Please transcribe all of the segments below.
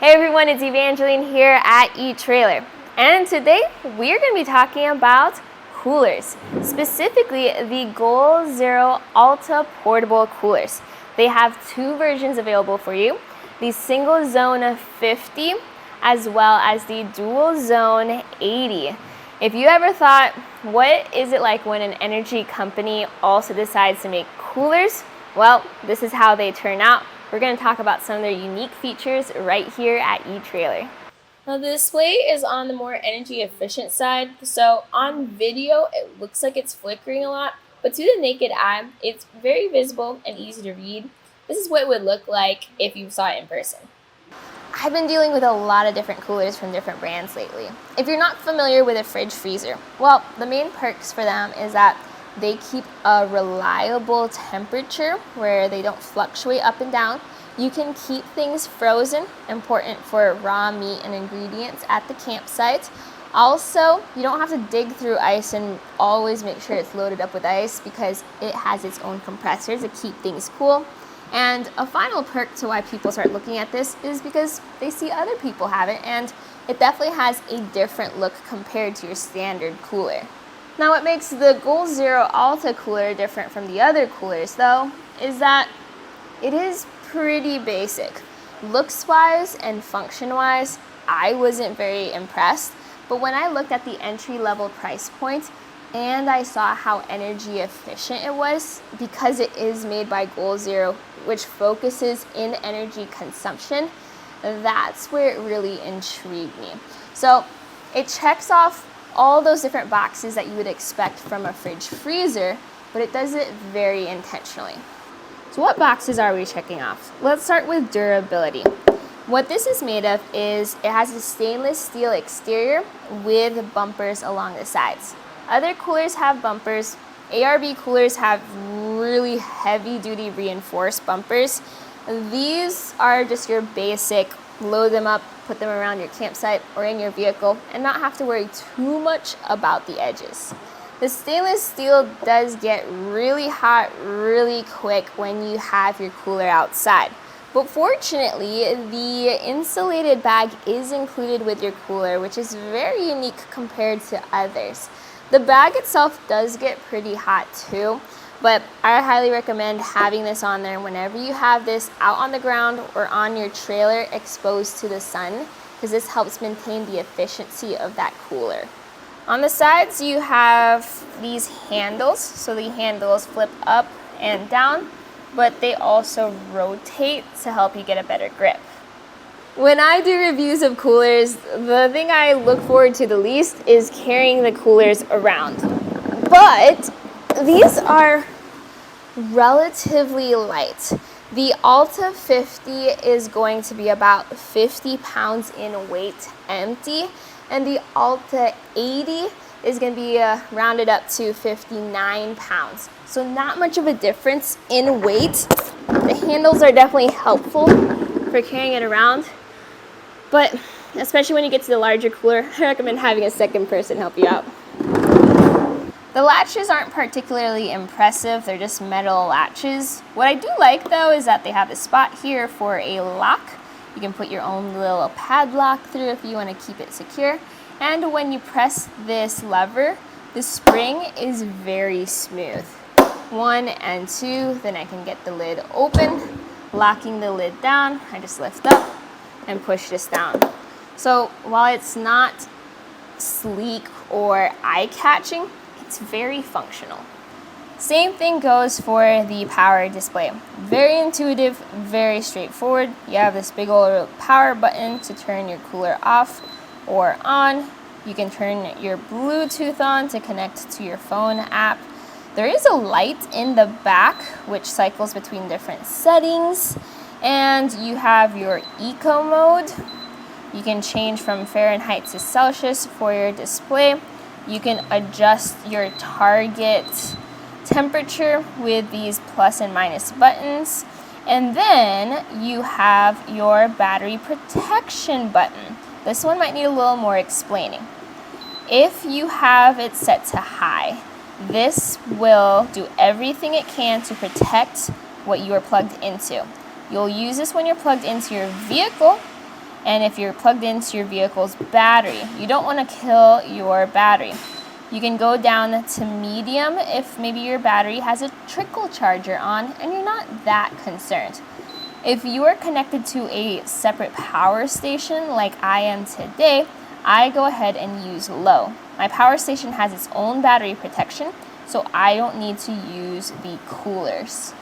Hey everyone, it's Evangeline here at etrailer, and today we're going to be talking about coolers, specifically the Goal Zero Alta portable coolers. They have two versions available for you, the single zone 50 as well as the dual zone 80. If you ever thought, what is it like when an energy company also decides to make coolers? Well, this is how they turn out. We're going to talk about some of their unique features right here at etrailer. Now the display is on the more energy efficient side, so on video it looks like it's flickering a lot, but to the naked eye it's very visible and easy to read. This is what it would look like if you saw it in person. I've been dealing with a lot of different coolers from different brands lately. If you're not familiar with a fridge freezer, well, the main perks for them is that they keep a reliable temperature where they don't fluctuate up and down. You can keep things frozen, important for raw meat and ingredients at the campsite. Also, you don't have to dig through ice and always make sure it's loaded up with ice because it has its own compressors to keep things cool. And a final perk to why people start looking at this is because they see other people have it, and it definitely has a different look compared to your standard cooler. Now what makes the Goal Zero Alta cooler different from the other coolers though is that it is pretty basic. Looks wise and function wise, I wasn't very impressed, but when I looked at the entry level price point and I saw how energy efficient it was, because it is made by Goal Zero, which focuses in energy consumption, that's where it really intrigued me. So it checks off all those different boxes that you would expect from a fridge freezer, but it does it very intentionally. So what boxes are we checking off? Let's start with durability. What this is made of is it has a stainless steel exterior with bumpers along the sides. Other coolers have bumpers. ARB coolers have really heavy duty reinforced bumpers. These are just your basic, load them up, put them around your campsite or in your vehicle and not have to worry too much about the edges. The stainless steel does get really hot really quick when you have your cooler outside. But fortunately, the insulated bag is included with your cooler, which is very unique compared to others. The bag itself does get pretty hot too, but I highly recommend having this on there whenever you have this out on the ground or on your trailer exposed to the sun, because this helps maintain the efficiency of that cooler. On the sides you have these handles, so the handles flip up and down, but they also rotate to help you get a better grip. When I do reviews of coolers, the thing I look forward to the least is carrying the coolers around. But these are relatively light. The Alta 50 is going to be about 50 pounds in weight empty, and the Alta 80 is going to be rounded up to 59 pounds. So not much of a difference in weight. The handles are definitely helpful for carrying it around, but especially when you get to the larger cooler, I recommend having a second person help you out. The latches aren't particularly impressive, they're just metal latches. What I do like though is that they have a spot here for a lock. You can put your own little padlock through if you want to keep it secure. And when you press this lever, the spring is very smooth. 1 and 2, then I can get the lid open. Locking the lid down, I just lift up and push this down. So while it's not sleek or eye-catching, it's very functional. Same thing goes for the power display. Very intuitive, very straightforward. You have this big old power button to turn your cooler off or on. You can turn your Bluetooth on to connect to your phone app. There is a light in the back which cycles between different settings, and you have your eco mode. You can change from Fahrenheit to Celsius for your display. You can adjust your target temperature with these plus and minus buttons. And then you have your battery protection button. This one might need a little more explaining. If you have it set to high, this will do everything it can to protect what you are plugged into. You'll use this when you're plugged into your vehicle, And if you're plugged into your vehicle's battery, you don't want to kill your battery. You can go down to medium if maybe your battery has a trickle charger on and you're not that concerned. If you are connected to a separate power station like I am today, I go ahead and use low. My power station has its own battery protection, so I don't need to use the coolers.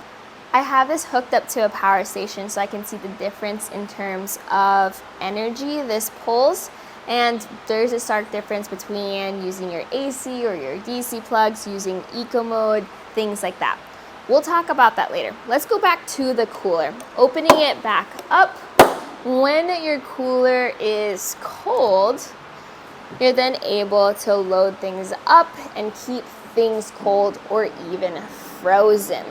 I have this hooked up to a power station so I can see the difference in terms of energy this pulls. And there's a stark difference between using your AC or your DC plugs, using eco mode, things like that. We'll talk about that later. Let's go back to the cooler. Opening it back up. When your cooler is cold, you're then able to load things up and keep things cold or even frozen.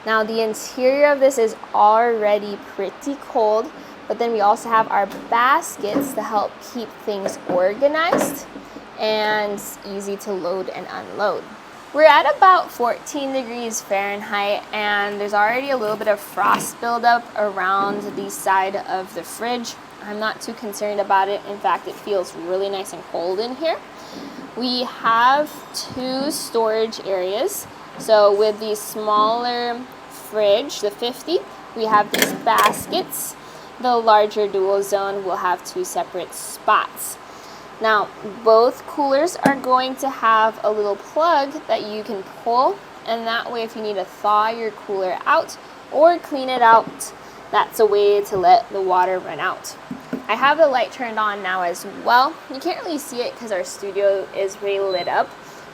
Now the interior of this is already pretty cold, but then we also have our baskets to help keep things organized and easy to load and unload. We're at about 14 degrees Fahrenheit, and there's already a little bit of frost buildup around the side of the fridge. I'm not too concerned about it. In fact, it feels really nice and cold in here. We have 2 storage areas. So with the smaller fridge, the 50, we have these baskets. The larger dual zone will have 2 separate spots. Now, both coolers are going to have a little plug that you can pull, and that way if you need to thaw your cooler out or clean it out, that's a way to let the water run out. I have the light turned on now as well. You can't really see it because our studio is really lit up,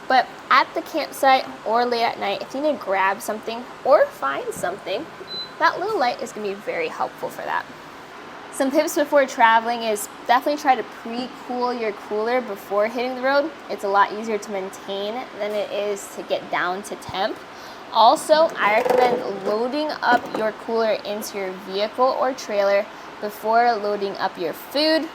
but at the campsite or late at night, if you need to grab something or find something, that little light is going to be very helpful for that. Some tips before traveling is definitely try to pre-cool your cooler before hitting the road. It's a lot easier to maintain than it is to get down to temp. Also, I recommend loading up your cooler into your vehicle or trailer before loading up your food.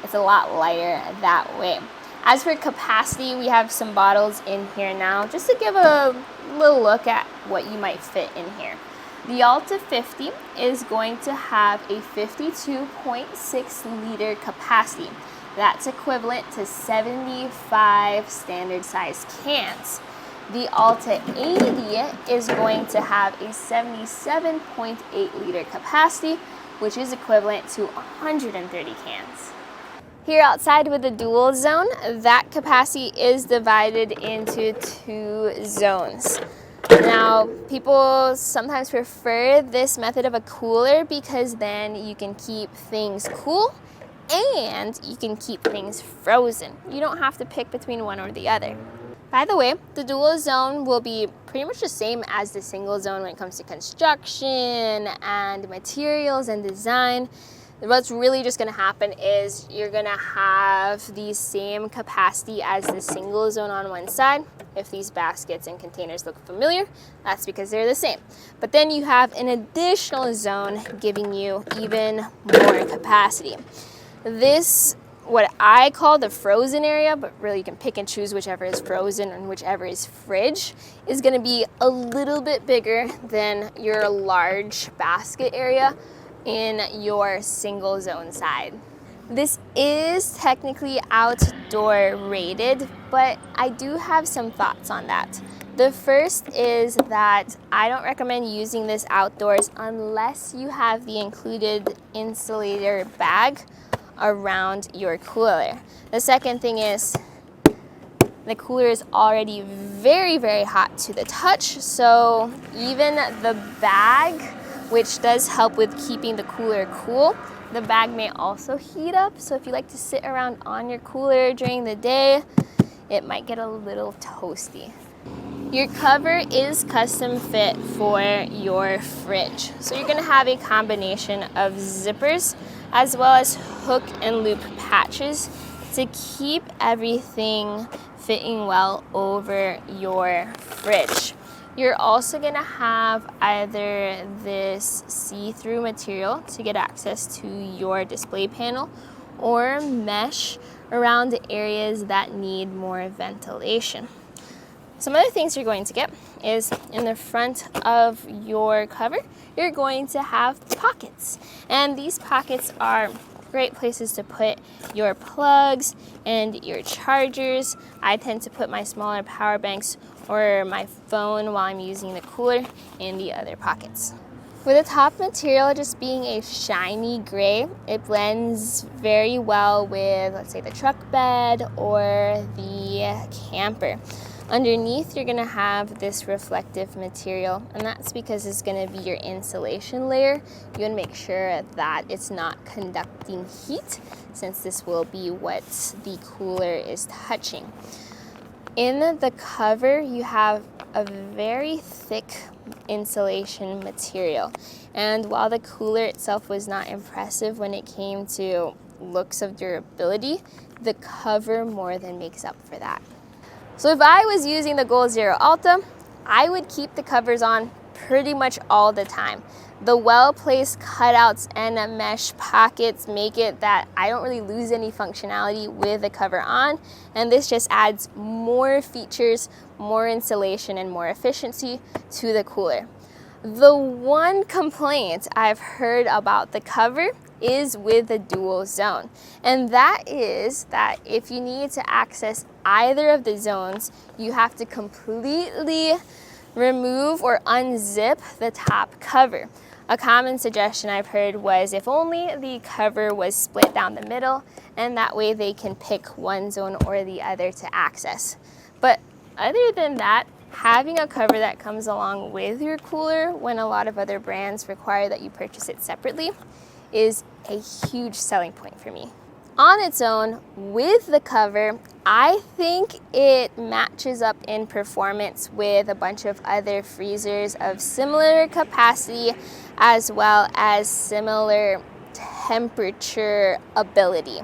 It's a lot lighter that way. As for capacity, we have some bottles in here now just to give a little look at what you might fit in here. The Alta 50 is going to have a 52.6 liter capacity. That's equivalent to 75 standard size cans. The Alta 80 is going to have a 77.8 liter capacity, which is equivalent to 130 cans. Here outside with the dual zone, that capacity is divided into 2 zones. Now, people sometimes prefer this method of a cooler because then you can keep things cool and you can keep things frozen. You don't have to pick between one or the other. By the way, the dual zone will be pretty much the same as the single zone when it comes to construction and materials and design. What's really just going to happen is you're going to have the same capacity as the single zone on one side. If these baskets and containers look familiar, that's because they're the same. But then you have an additional zone giving you even more capacity. This, what I call the frozen area, but really you can pick and choose whichever is frozen and whichever is fridge, is going to be a little bit bigger than your large basket area in your single zone side. This is technically outdoor rated, but I do have some thoughts on that. The first is that I don't recommend using this outdoors unless you have the included insulator bag around your cooler. The second thing is the cooler is already very, very hot to the touch, so even the bag, which does help with keeping the cooler cool, the bag may also heat up. So if you like to sit around on your cooler during the day, it might get a little toasty. Your cover is custom fit for your fridge. So you're gonna have a combination of zippers as well as hook and loop patches to keep everything fitting well over your fridge. You're also going to have either this see-through material to get access to your display panel or mesh around the areas that need more ventilation. Some other things you're going to get is in the front of your cover, you're going to have pockets. And these pockets are great places to put your plugs and your chargers. I tend to put my smaller power banks or my phone while I'm using the cooler in the other pockets. With the top material just being a shiny gray, it blends very well with, let's say, the truck bed or the camper. Underneath, you're gonna have this reflective material, and that's because it's gonna be your insulation layer. You wanna make sure that it's not conducting heat, since this will be what the cooler is touching. In the cover, you have a very thick insulation material. And while the cooler itself was not impressive when it came to looks of durability, the cover more than makes up for that. So if I was using the Goal Zero Alta, I would keep the covers on pretty much all the time. The well-placed cutouts and mesh pockets make it that I don't really lose any functionality with the cover on, and this just adds more features, more insulation, and more efficiency to the cooler. The one complaint I've heard about the cover is with the dual zone, and that is that if you need to access either of the zones, you have to completely remove or unzip the top cover. A common suggestion I've heard was if only the cover was split down the middle, and that way they can pick one zone or the other to access. But other than that, having a cover that comes along with your cooler when a lot of other brands require that you purchase it separately is a huge selling point for me. On its own, with the cover, I think it matches up in performance with a bunch of other freezers of similar capacity as well as similar temperature ability.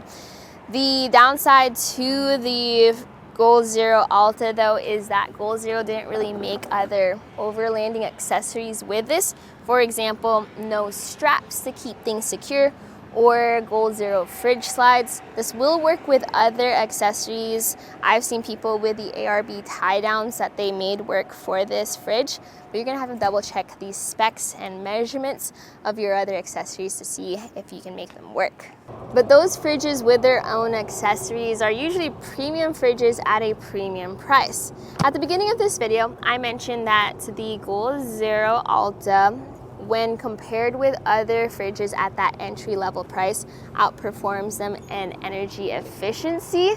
The downside to the Goal Zero Alta though is that Goal Zero didn't really make other overlanding accessories with this. For example, no straps to keep things secure or Goal Zero fridge slides. This will work with other accessories. I've seen people with the ARB tie downs that they made work for this fridge, but you're gonna have to double check these specs and measurements of your other accessories to see if you can make them work. But those fridges with their own accessories are usually premium fridges at a premium price. At the beginning of this video, I mentioned that the Goal Zero Alta, when compared with other fridges at that entry-level price, outperforms them in energy efficiency.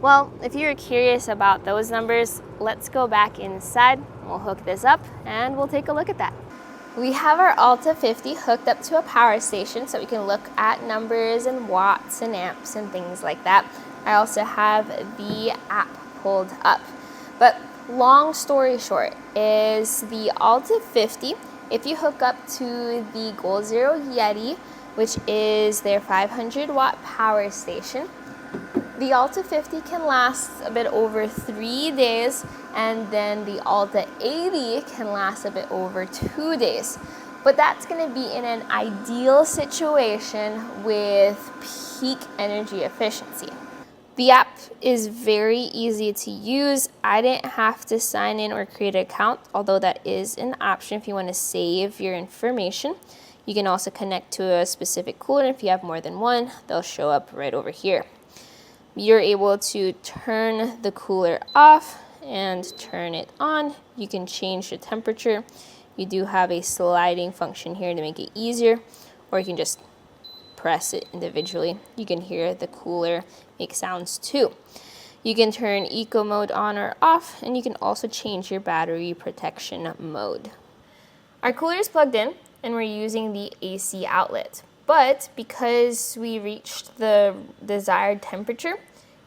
Well, if you're curious about those numbers, let's go back inside. We'll hook this up and we'll take a look at that. We have our Alta 50 hooked up to a power station so we can look at numbers and watts and amps and things like that. I also have the app pulled up. But long story short is the Alta 50, if you hook up to the Goal Zero Yeti, which is their 500 watt power station, the Alta 50 can last a bit over 3 days, and then the Alta 80 can last a bit over 2 days. But that's going to be in an ideal situation with peak energy efficiency. The app is very easy to use. I didn't have to sign in or create an account, although that is an option if you want to save your information. You can also connect to a specific cooler. If you have more than one, they'll show up right over here. You're able to turn the cooler off and turn it on. You can change the temperature. You do have a sliding function here to make it easier, or you can just press it individually. You can hear the cooler make sounds too. You can turn eco mode on or off, and you can also change your battery protection mode. Our cooler is plugged in and we're using the AC outlet, but because we reached the desired temperature,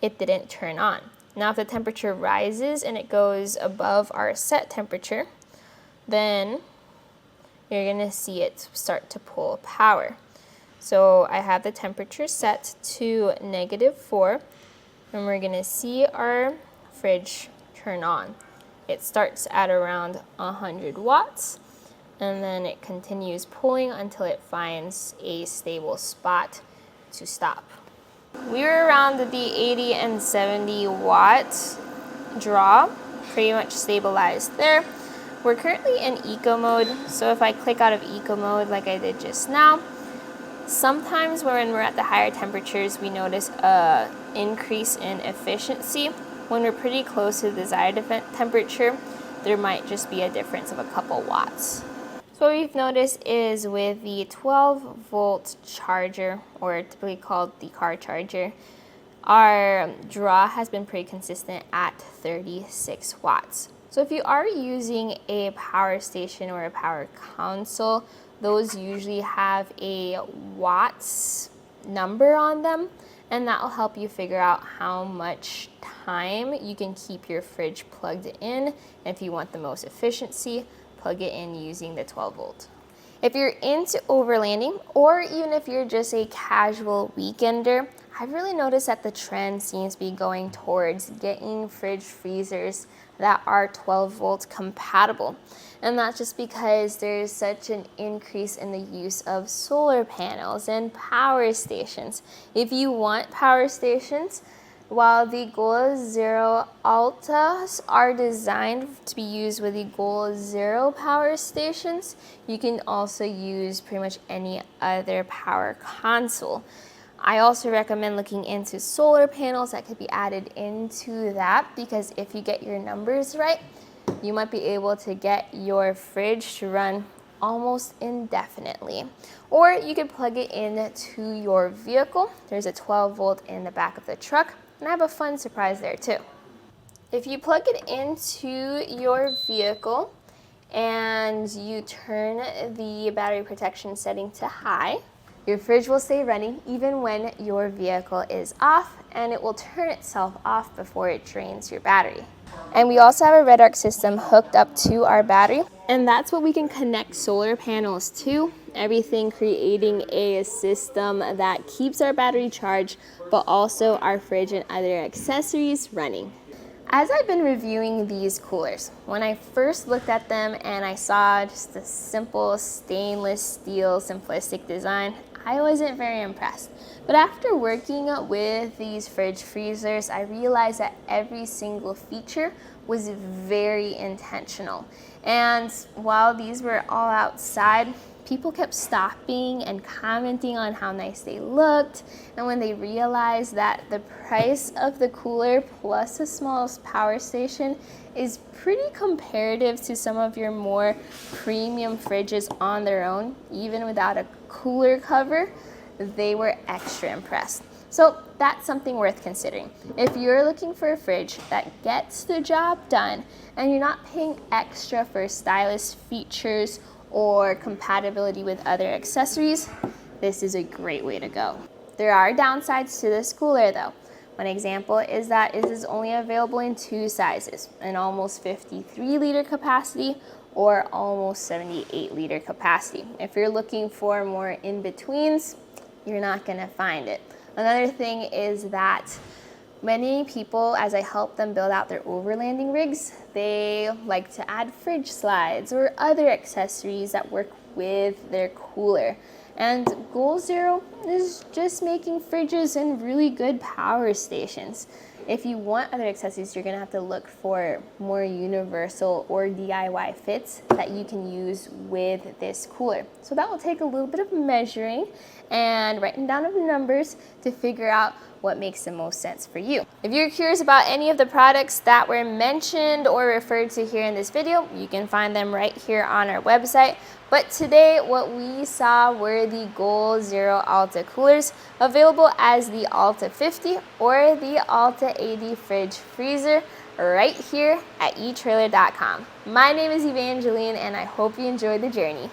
it didn't turn on. Now if the temperature rises and it goes above our set temperature, then you're gonna see it start to pull power. So I have the temperature set to -4, and we're gonna see our fridge turn on. It starts at around 100 watts, and then it continues pulling until it finds a stable spot to stop. We were around the 80 and 70 watt draw, pretty much stabilized there. We're currently in eco mode, so if I click out of eco mode like I did just now, Sometimes when we're at the higher temperatures, we notice a increase in efficiency. When we're pretty close to the desired temperature, there might just be a difference of a couple watts. So what we've noticed is with the 12-volt charger, or typically called the car charger, our draw has been pretty consistent at 36 watts. So if you are using a power station or a power console, those usually have a watts number on them, and that will help you figure out how much time you can keep your fridge plugged in. And if you want the most efficiency, plug it in using the 12 volt. If you're into overlanding, or even if you're just a casual weekender, I've really noticed that the trend seems to be going towards getting fridge freezers that are 12 volt compatible. And that's just because there's such an increase in the use of solar panels and power stations. If you want power stations, while the Goal Zero Altas are designed to be used with the Goal Zero power stations, you can also use pretty much any other power console. I also recommend looking into solar panels that could be added into that, because if you get your numbers right, you might be able to get your fridge to run almost indefinitely. Or you could plug it into your vehicle. There's a 12 volt in the back of the truck, and I have a fun surprise there too. If you plug it into your vehicle and you turn the battery protection setting to high, your fridge will stay running even when your vehicle is off, and it will turn itself off before it drains your battery. And we also have a red arc system hooked up to our battery, and that's what we can connect solar panels to. Everything creating a system that keeps our battery charged, but also our fridge and other accessories running. As I've been reviewing these coolers, when I first looked at them and I saw just the simple stainless steel simplistic design, I wasn't very impressed. But after working with these fridge freezers, I realized that every single feature was very intentional. And while these were all outside, people kept stopping and commenting on how nice they looked. And when they realized that the price of the cooler plus the smallest power station is pretty comparative to some of your more premium fridges on their own, even without a cooler cover, they were extra impressed. So that's something worth considering. If you're looking for a fridge that gets the job done and you're not paying extra for stylish features or compatibility with other accessories, this is a great way to go. There are downsides to this cooler though. One example is that it is only available in two sizes, an almost 53 liter capacity or almost 78 liter capacity. If you're looking for more in-betweens, you're not gonna find it. Another thing is that many people, as I help them build out their overlanding rigs, they like to add fridge slides or other accessories that work with their cooler. And Goal Zero is just making fridges and really good power stations. If you want other accessories, you're gonna have to look for more universal or DIY fits that you can use with this cooler. So that will take a little bit of measuring and writing down of numbers to figure out what makes the most sense for you. If you're curious about any of the products that were mentioned or referred to here in this video, you can find them right here on our website. But today, what we saw were the Goal Zero Alta coolers, available as the Alta 50 or the Alta 80 fridge freezer right here at etrailer.com. My name is Evangeline, and I hope you enjoyed the journey.